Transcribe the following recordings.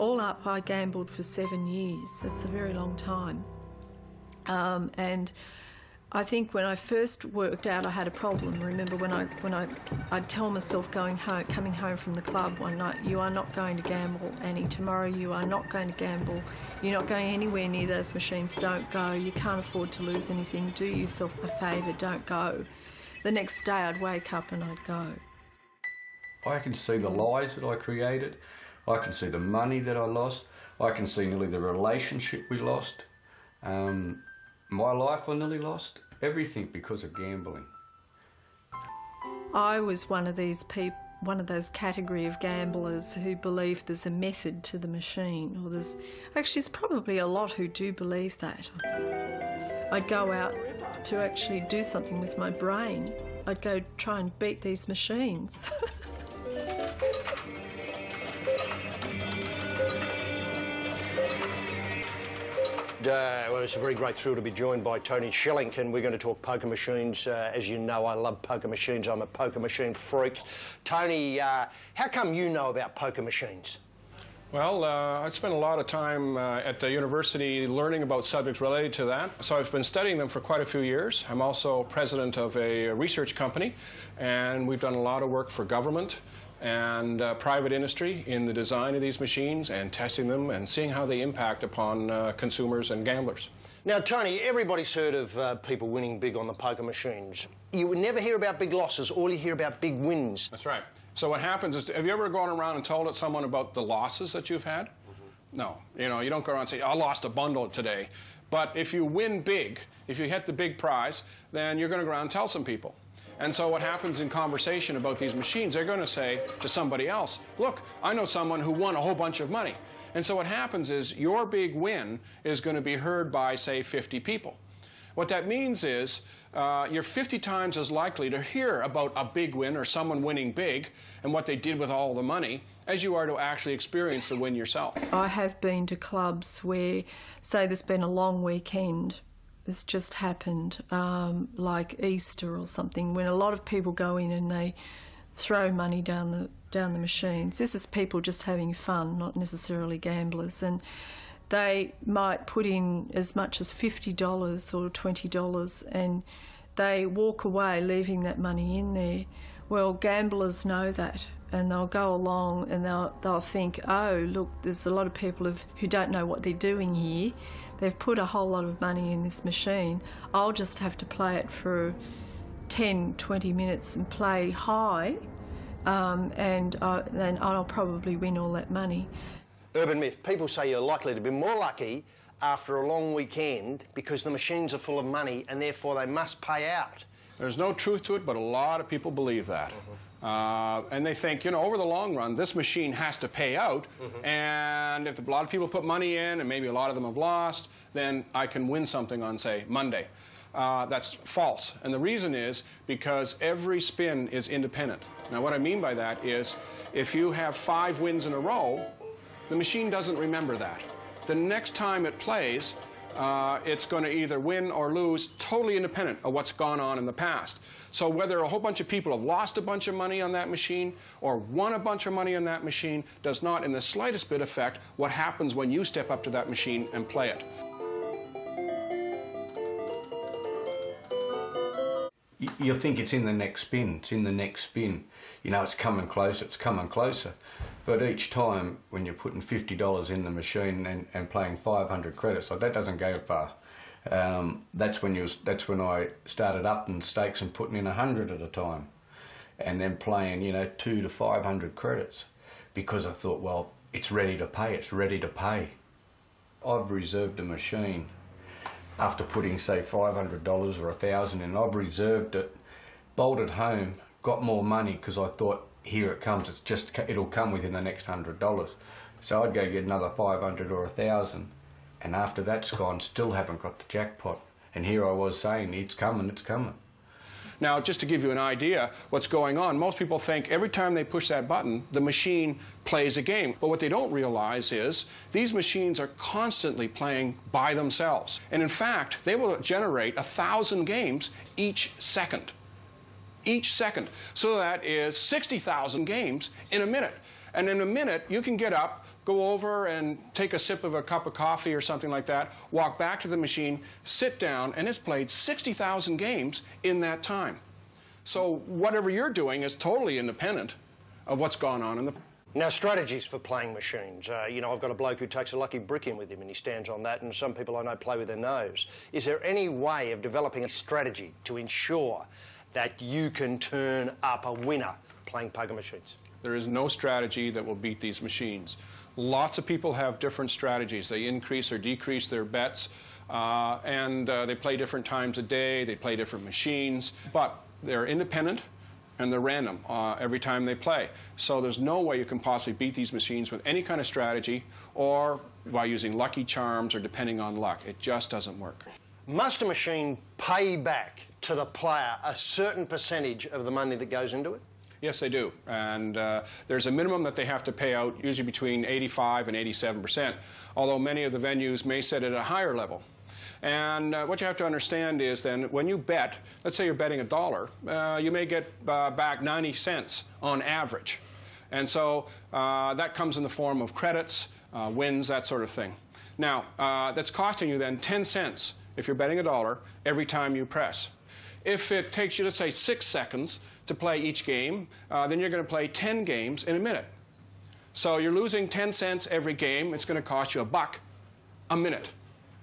All up, I gambled for 7 years. It's a very long time. And I think when I first worked out I had a problem, remember when I'd tell myself coming home from the club one night, you are not going to gamble, Annie. Tomorrow you are not going to gamble. You're not going anywhere near those machines. Don't go. You can't afford to lose anything. Do yourself a favour. Don't go. The next day I'd wake up and I'd go. I can see the lies that I created. I can see the money that I lost. I can see nearly the relationship we lost. My life I nearly lost. Everything because of gambling. I was one of these people, one of those category of gamblers who believe there's a method to the machine, or there's probably a lot who do believe that. I'd go out to actually do something with my brain. I'd go try and beat these machines. Well, it's a very great thrill to be joined by Tony Schilling, and we're going to talk poker machines. As you know, I love poker machines. I'm a poker machine freak. Tony, how come you know about poker machines? Well, I spent a lot of time at the university learning about subjects related to that. So I've been studying them for quite a few years. I'm also president of a research company, and we've done a lot of work for government and private industry in the design of these machines and testing them and seeing how they impact upon consumers and gamblers. Now, Tony, everybody's heard of people winning big on the poker machines. You would never hear about big losses. All you hear about big wins. That's right. So what happens is, have you ever gone around and told someone about the losses that you've had? No. You know, you don't go around and say, I lost a bundle today. But if you win big, if you hit the big prize, then you're going to go around and tell some people. And so what happens in conversation about these machines, they're going to say to somebody else, look, I know someone who won a whole bunch of money. And so what happens is your big win is going to be heard by, say, 50 people. What that means is you're 50 times as likely to hear about a big win or someone winning big and what they did with all the money as you are to actually experience the win yourself. I have been to clubs where, say, there's been a long weekend. It's just happened, like Easter or something, when a lot of people go in and they throw money down the machines. This is people just having fun, not necessarily gamblers, and they might put in as much as $50 or $20 and they walk away leaving that money in there. Well, gamblers know that, and they'll go along and they'll think, oh, look, there's a lot of people who don't know what they're doing here. They've put a whole lot of money in this machine. I'll just have to play it for 10, 20 minutes and play high, and then I'll probably win all that money. Urban myth. People say you're likely to be more lucky after a long weekend because the machines are full of money and therefore they must pay out. There's no truth to it, but a lot of people believe that. And they think, you know, over the long run, this machine has to pay out, and if a lot of people put money in and maybe a lot of them have lost, then I can win something on, say, Monday. That's false. And the reason is because every spin is independent. Now, what I mean by that is if you have 5 wins in a row, the machine doesn't remember that. The next time it plays, it's going to either win or lose totally independent of what's gone on in the past. So whether a whole bunch of people have lost a bunch of money on that machine or won a bunch of money on that machine does not in the slightest bit affect what happens when you step up to that machine and play it. You think it's in the next spin, it's in the next spin. You know, it's coming closer, it's coming closer. But each time when you're putting $50 in the machine and playing 500 credits, like that doesn't go far. That's when I started up in stakes and putting in 100 at a time, and then playing, you know, 200 to 500 credits, because I thought, well, it's ready to pay. It's ready to pay. I've reserved a machine after putting, say, $500 or $1,000 in. I've reserved it, bolted home, got more money because I thought, here it comes. It'll come within the next $100. So I'd go get another 500 or 1,000. And after that's gone, still haven't got the jackpot. And here I was saying, it's coming, it's coming. Now, just to give you an idea what's going on, most people think every time they push that button, the machine plays a game. But what they don't realize is these machines are constantly playing by themselves. And in fact, they will generate 1,000 games each second. Each second. So that is 60,000 games in a minute. And in a minute, you can get up, go over and take a sip of a cup of coffee or something like that, walk back to the machine, sit down, and it's played 60,000 games in that time. So whatever you're doing is totally independent of what's gone on in the... Now, strategies for playing machines. You know, I've got a bloke who takes a lucky brick in with him and he stands on that, and some people I know play with their nose. Is there any way of developing a strategy to ensure that you can turn up a winner playing poker machines? There is no strategy that will beat these machines. Lots of people have different strategies. They increase or decrease their bets, and they play different times a day, they play different machines, but they're independent and they're random every time they play. So there's no way you can possibly beat these machines with any kind of strategy or by using lucky charms or depending on luck. It just doesn't work. Must a machine pay back to the player a certain percentage of the money that goes into it? Yes, they do. And there's a minimum that they have to pay out, usually between 85% and 87%, although many of the venues may set it at a higher level. And what you have to understand is then when you bet, let's say you're betting $1, you may get back 90 cents on average. And so that comes in the form of credits, wins, that sort of thing. Now, that's costing you then 10 cents if you're betting $1 every time you press. If it takes you, let's say, 6 seconds to play each game, then you're going to play 10 games in a minute. So you're losing 10 cents every game. It's going to cost you $1 a minute.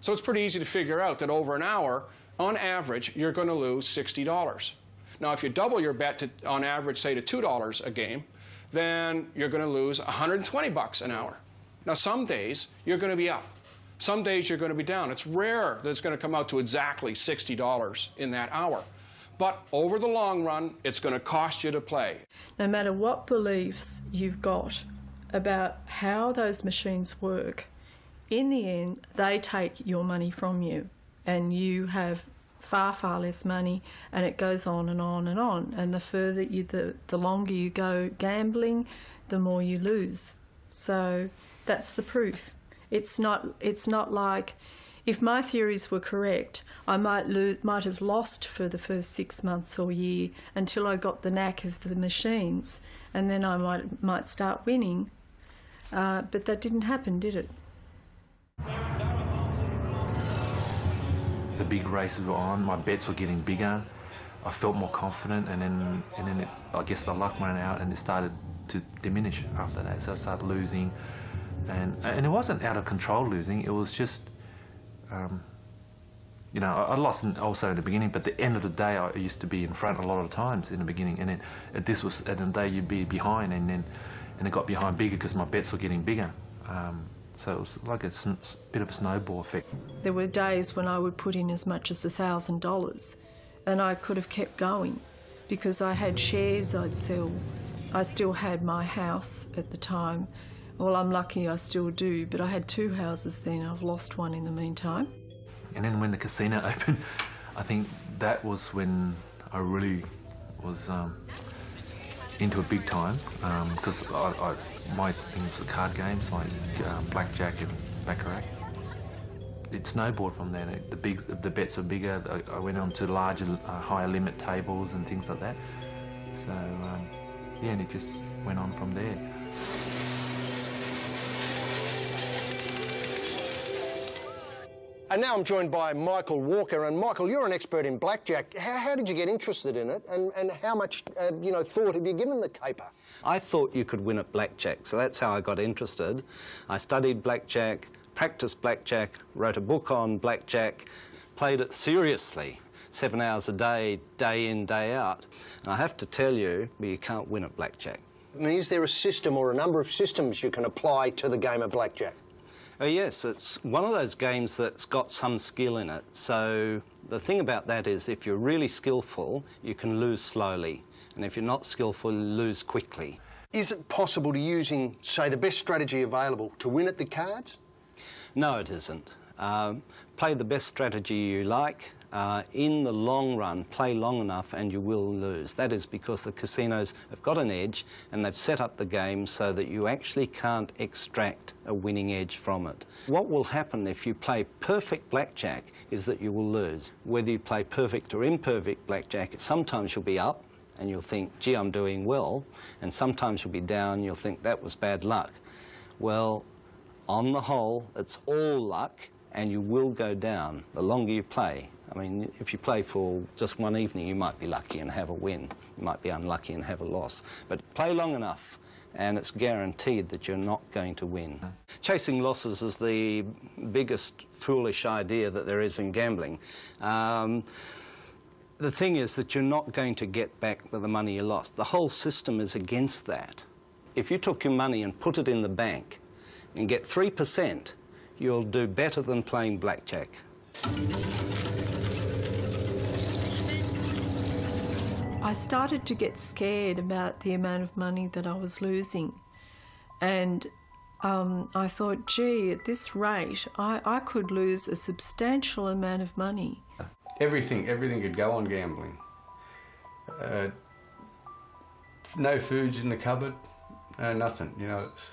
So it's pretty easy to figure out that over an hour, on average, you're going to lose $60. Now, if you double your bet to, on average, say to $2 a game, then you're going to lose $120 an hour. Now, some days you're going to be up. Some days you're going to be down. It's rare that it's going to come out to exactly $60 in that hour. But over the long run, it's going to cost you to play. No matter what beliefs you've got about how those machines work, in the end, they take your money from you, and you have far, far less money, and it goes on and on and on. And the further you, the longer you go gambling, the more you lose. So that's the proof. It's not like, if my theories were correct, I might have lost for the first 6 months or year until I got the knack of the machines, and then I might start winning. But that didn't happen, did it? The big races were on, my bets were getting bigger, I felt more confident, and then I guess the luck ran out and it started to diminish after that. So I started losing, and it wasn't out of control losing, it was just, you know, I lost also in the beginning, but at the end of the day I used to be in front a lot of times in the beginning, and then at the day you'd be behind, and it got behind bigger because my bets were getting bigger. So it was like a bit of a snowball effect. There were days when I would put in as much as $1,000, and I could have kept going because I had shares I'd sell. I still had my house at the time. Well, I'm lucky I still do, but I had 2 houses then. I've lost one in the meantime. And then when the casino opened, I think that was when I really was into it big time, because my things were card games like blackjack and baccarat. It snowballed from there. The bets were bigger. I went on to larger, higher limit tables and things like that. So yeah, and it just went on from there. And now I'm joined by Michael Walker. And Michael, you're an expert in blackjack. How did you get interested in it, and how much thought have you given the caper? I thought you could win at blackjack, so that's how I got interested. I studied blackjack, practiced blackjack, wrote a book on blackjack, played it seriously, 7 hours a day, day in, day out. And I have to tell you, you can't win at blackjack. I mean, is there a system or a number of systems you can apply to the game of blackjack? Oh yes, it's one of those games that's got some skill in it. So the thing about that is if you're really skillful, you can lose slowly. And if you're not skillful, you lose quickly. Is it possible to using, say, the best strategy available to win at the cards? No, it isn't. Play the best strategy you like. In the long run, play long enough and you will lose. That is because the casinos have got an edge and they've set up the game so that you actually can't extract a winning edge from it. What will happen if you play perfect blackjack is that you will lose. Whether you play perfect or imperfect blackjack, sometimes you'll be up and you'll think, gee, I'm doing well, and sometimes you'll be down and you'll think that was bad luck. Well, on the whole, it's all luck, and you will go down the longer you play. I mean, if you play for just one evening, you might be lucky and have a win. You might be unlucky and have a loss. But play long enough, and it's guaranteed that you're not going to win. Chasing losses is the biggest foolish idea that there is in gambling. The thing is that you're not going to get back the money you lost. The whole system is against that. If you took your money and put it in the bank and get 3%, you'll do better than playing blackjack. I started to get scared about the amount of money that I was losing, and I thought, gee, at this rate I could lose a substantial amount of money. Everything could go on gambling. No foods in the cupboard, no nothing, you know. It's...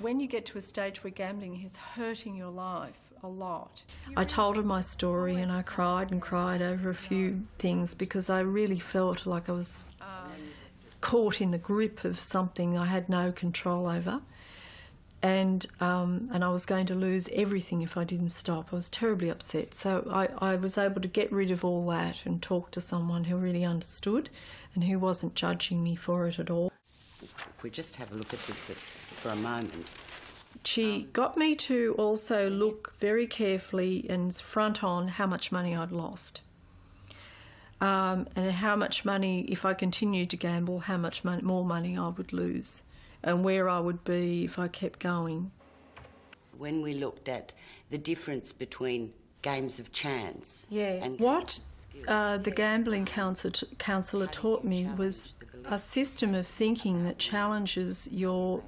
When you get to a stage where gambling is hurting your life a lot. I told her my story and I cried and cried over a few things because I really felt like I was caught in the grip of something I had no control over, and I was going to lose everything if I didn't stop. I was terribly upset. So I was able to get rid of all that and talk to someone who really understood and who wasn't judging me for it at all. If we just have a look at this for a moment. She got me to also look very carefully and front on how much money I'd lost. And how much money, if I continued to gamble, how much more money I would lose and where I would be if I kept going. When we looked at the difference between games of chance and what the gambling counsellor taught me was a system of thinking that challenges your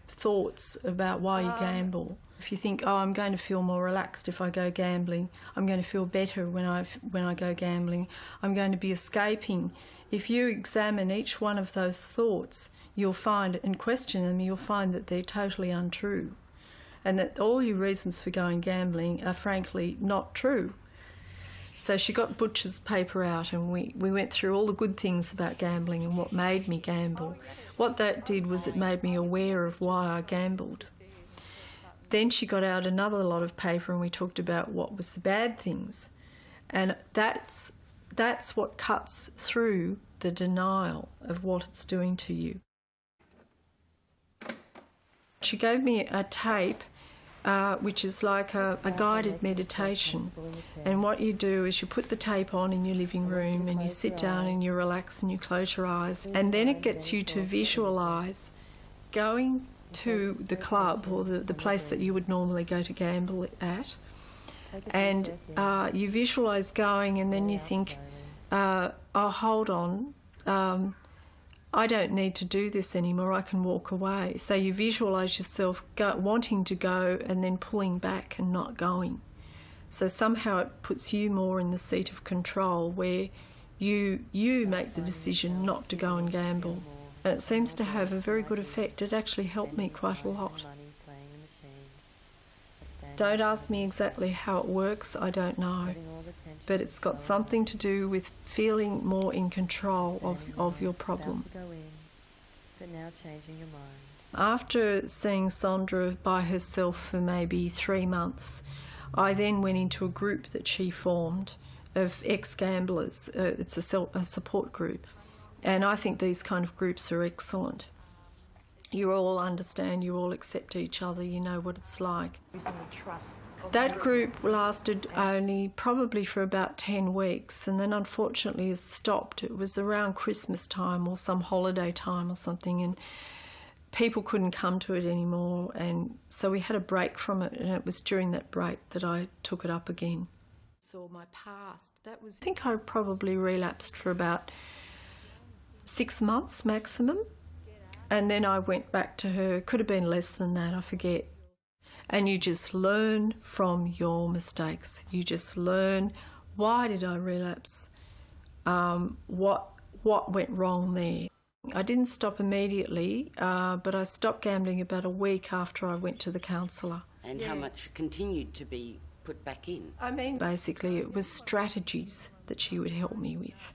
thoughts about why you gamble. If you think, oh, I'm going to feel more relaxed if I go gambling, I'm going to feel better when I go gambling, I'm going to be escaping. If you examine each one of those thoughts, you'll find, and question them, you'll find that they're totally untrue, and that all your reasons for going gambling are frankly not true. So she got Butcher's paper out and we went through all the good things about gambling and what made me gamble. What that did was it made me aware of why I gambled. Then she got out another lot of paper and we talked about what was the bad things. And that's what cuts through the denial of what it's doing to you. She gave me a tape which is like a guided meditation. And what you do is you put the tape on in your living room and you sit down and you relax and you close your eyes. And then it gets you to visualise going to the club or the place that you would normally go to gamble at. And you visualise going and then you think, oh, hold on, I don't need to do this anymore, I can walk away. So you visualise yourself wanting to go and then pulling back and not going. So somehow it puts you more in the seat of control where you make the decision not to go and gamble. And it seems to have a very good effect. It actually helped me quite a lot. Don't ask me exactly how it works, I don't know. But it's got something to do with feeling more in control of your problem. After seeing Sondra by herself for maybe 3 months, I then went into a group that she formed of ex-gamblers. It's a support group. And I think these kind of groups are excellent. You all understand, you all accept each other, you know what it's like. That group lasted only probably for about 10 weeks and then unfortunately it stopped. It was around Christmas time or some holiday time or something and people couldn't come to it anymore, and so we had a break from it, and it was during that break that I took it up again. So my past, I think I probably relapsed for about 6 months maximum. And then I went back to her, could have been less than that, I forget. And you just learn from your mistakes. You just learn, why did I relapse? What went wrong there? I didn't stop immediately, but I stopped gambling about a week after I went to the counsellor. and how much continued to be put back in. I mean, basically it was strategies that she would help me with.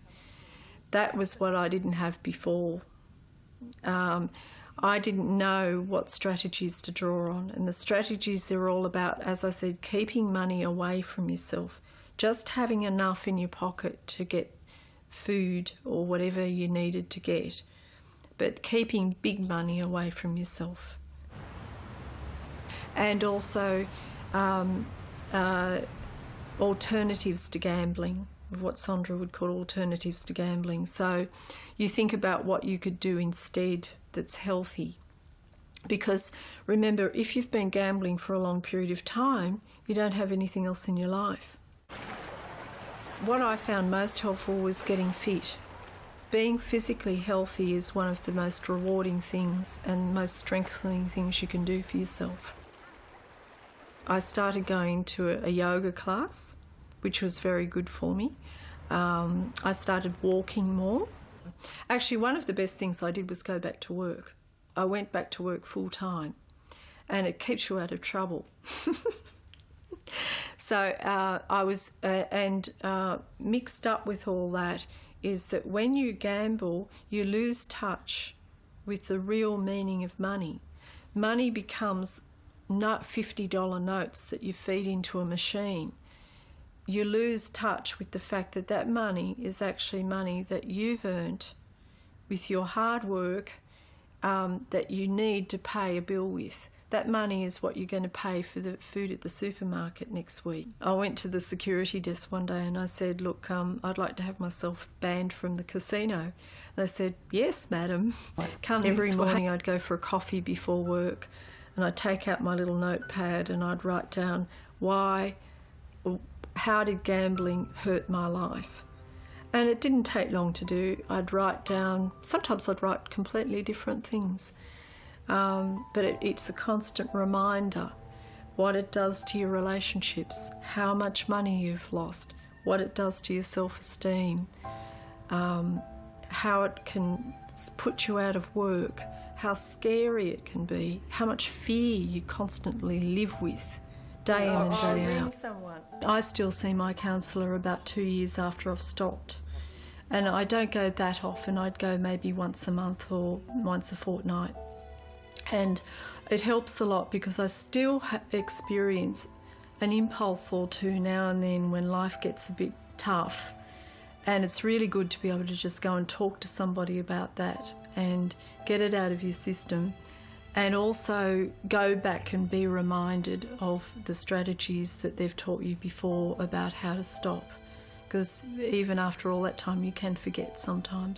That was what I didn't have before. I didn't know what strategies to draw on, and the strategies, they're all about, as I said, keeping money away from yourself, just having enough in your pocket to get food or whatever you needed to get, but keeping big money away from yourself. And also alternatives to gambling, what Sandra would call alternatives to gambling. So you think about what you could do instead that's healthy. Because remember, if you've been gambling for a long period of time, you don't have anything else in your life. What I found most helpful was getting fit. Being physically healthy is one of the most rewarding things and most strengthening things you can do for yourself. I started going to a yoga class, which was very good for me. I started walking more. Actually, one of the best things I did was go back to work. I went back to work full time, and it keeps you out of trouble. So I was, mixed up with all that is that when you gamble, you lose touch with the real meaning of money. Money becomes not $50 notes that you feed into a machine. You lose touch with the fact that that money is actually money that you've earned with your hard work, that you need to pay a bill with. That money is what you're going to pay for the food at the supermarket next week. I went to the security desk one day and I said, look, I'd like to have myself banned from the casino. They said, yes, madam. Come every morning I'd go for a coffee before work and I'd take out my little notepad and I'd write down how did gambling hurt my life? And it didn't take long to do. I'd write down, sometimes I'd write completely different things. But it's a constant reminder what it does to your relationships, how much money you've lost, what it does to your self-esteem, how it can put you out of work, how scary it can be, how much fear you constantly live with day in and day out. I still see my counsellor about 2 years after I've stopped. And I don't go that often. I'd go maybe once a month or once a fortnight. And it helps a lot because I still experience an impulse or two now and then when life gets a bit tough. And it's really good to be able to just go and talk to somebody about that and get it out of your system. And also go back and be reminded of the strategies that they've taught you before about how to stop. Because even after all that time, you can forget sometimes.